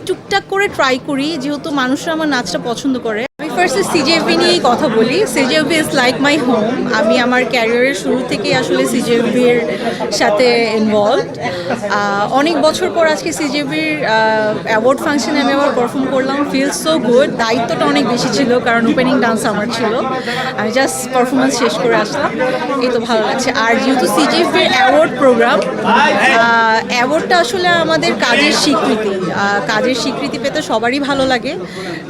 টুকটাক করে ট্রাই করি, যেহেতু মানুষরা আমার নাচটা পছন্দ করে। আমি ফার্স্টে সিজেএফবি নিয়েই কথা বলি। CJFB is like my home. আমি আমার ক্যারিয়ারের শুরু থেকেই আসলে সিজেএফবির সাথে ইনভলভড। অনেক বছর পর আজকে সিজেএফবির অ্যাওয়ার্ড ফাংশনে আমি আবার পারফর্ম করলাম। Feel so good. দায়িত্বটা অনেক বেশি ছিল, কারণ ওপেনিং ডান্স আমার ছিল। আমি জাস্ট পারফরমেন্স শেষ করে আসলাম, এই তো ভালো লাগছে। আর যেহেতু সিজেএফবির অ্যাওয়ার্ড প্রোগ্রাম, অ্যাওয়ার্ডটা আসলে আমাদের কাজের স্বীকৃতি। কাজের স্বীকৃতি পেতে সবারই ভালো লাগে।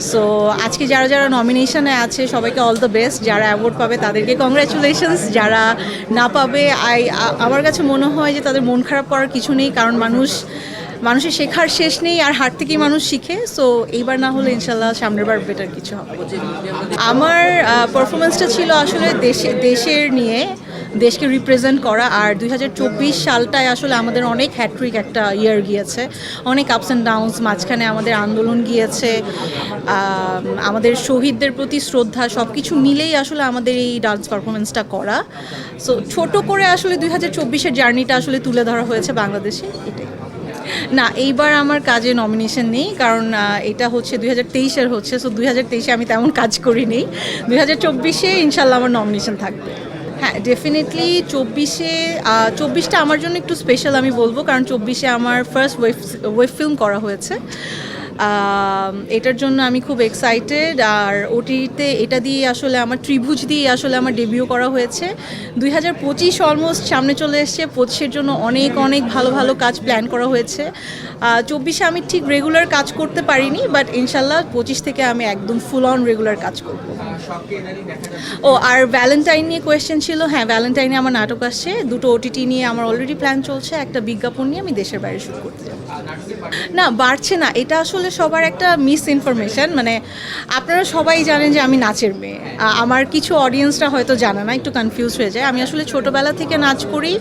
সো আজকে যারা যারা নমিনেশনে আছে সবাইকে অল দ্য বেস্ট। যারা অ্যাওয়ার্ড পাবে তাদেরকে কংগ্রাচুলেশনস। যারা না পাবে আমার কাছে মনে হয় যে তাদের মন খারাপ করার কিছু নেই, কারণ মানুষের শেখার শেষ নেই, আর হার থেকেই মানুষ শিখে। সো এইবার না হলে ইনশাল্লাহ সামনের বার বেটার কিছু হবে। আমার পারফরমেন্সটা ছিল আসলে দেশের নিয়ে, দেশকে রিপ্রেজেন্ট করা। আর 2024 সালটায় আসলে আমাদের অনেক হ্যাট্রিক একটা ইয়ার গিয়েছে, অনেক আপস অ্যান্ড ডাউনস, মাঝখানে আমাদের আন্দোলন গিয়েছে, আমাদের শহীদদের প্রতি শ্রদ্ধা, সব কিছু মিলেই আসলে আমাদের এই ডান্স পারফরমেন্সটা করা। সো ছোট করে আসলে 2024-এর জার্নিটা আসলে তুলে ধরা হয়েছে বাংলাদেশে, এটাই। না, এইবার আমার কাজে নমিনেশন নেই, কারণ এটা হচ্ছে 2023-এর হচ্ছে। সো 2023-এ আমি তেমন কাজ করিনি। 2024-এ ইনশাল্লাহ আমার নমিনেশন থাকবে। হ্যাঁ, ডেফিনেটলি 24টা আমার জন্য একটু স্পেশাল আমি বলবো, কারণ 24-এ আমার ফার্স্ট ওয়েব ফিল্ম করা হয়েছে। এটার জন্য আমি খুব এক্সাইটেড। আর ওটিতে এটা দিয়ে আসলে আমার ত্রিভুজ দিয়ে আসলে আমার ডেবিউ করা হয়েছে। 2025 অলমোস্ট সামনে চলে এসছে। 25-এর জন্য অনেক অনেক ভালো ভালো কাজ প্ল্যান করা হয়েছে। 24-এ আমি ঠিক রেগুলার কাজ করতে পারিনি, বাট ইনশাল্লাহ 25 থেকে আমি একদম ফুল অন রেগুলার কাজ করব। ও, আর ভ্যালেন্টাইন নিয়ে কোয়েশ্চেন ছিল। হ্যাঁ, ভ্যালেন্টাইনে আমার নাটক আসছে, দুটো ওটিটি নিয়ে আমার অলরেডি প্ল্যান চলছে। একটা বিজ্ঞাপন নিয়ে আমি দেশের বাইরে শুট করতে যাব। না, বাড়ছে না, এটা আসলে সবার একটা মিস ইনফরমেশন। মানে আপনারা সবাই জানেন যে আমি নাচের মেয়ে। আমার কিছু অডিয়েন্সরা হয়তো জানে না, একটু কনফিউজ হয়ে যায়। আমি আসলে ছোটোবেলা থেকে নাচ করি,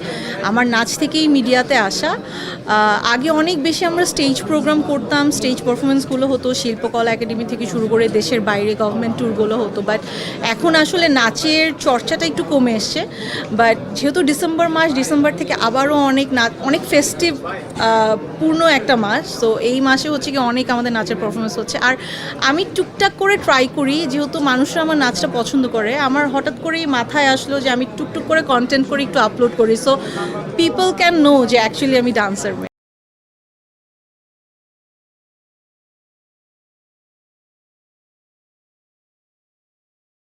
আমার নাচ থেকেই মিডিয়াতে আসা। আগে অনেক বেশি আমরা স্টেজ প্রোগ্রাম করতাম, স্টেজ পারফরমেন্সগুলো হতো, শিল্পকলা একাডেমি থেকে শুরু করে দেশের বাইরে গভর্নমেন্ট ট্যুরগুলো হতো। বাট এখন আসলে নাচের চর্চাটা একটু কমে এসছে। বাট যেহেতু ডিসেম্বর থেকে আবারও অনেক ফেস্টিভ পূর্ণ একটা মাস। তো এই মাসে হচ্ছে কি অনেক আমাদের নাচের পারফরমেন্স হচ্ছে। আর আমি টুকটাক করে ট্রাই করি, যেহেতু মানুষরা আমার নাচটা পছন্দ করে। আমার হঠাৎ করেই মাথায় আসলো যে আমি টুকটুক করে কন্টেন্ট করে একটু আপলোড করি, সো পিপল ক্যান নো যে অ্যাকচুয়ালি আমি ডান্সার মেয়ে।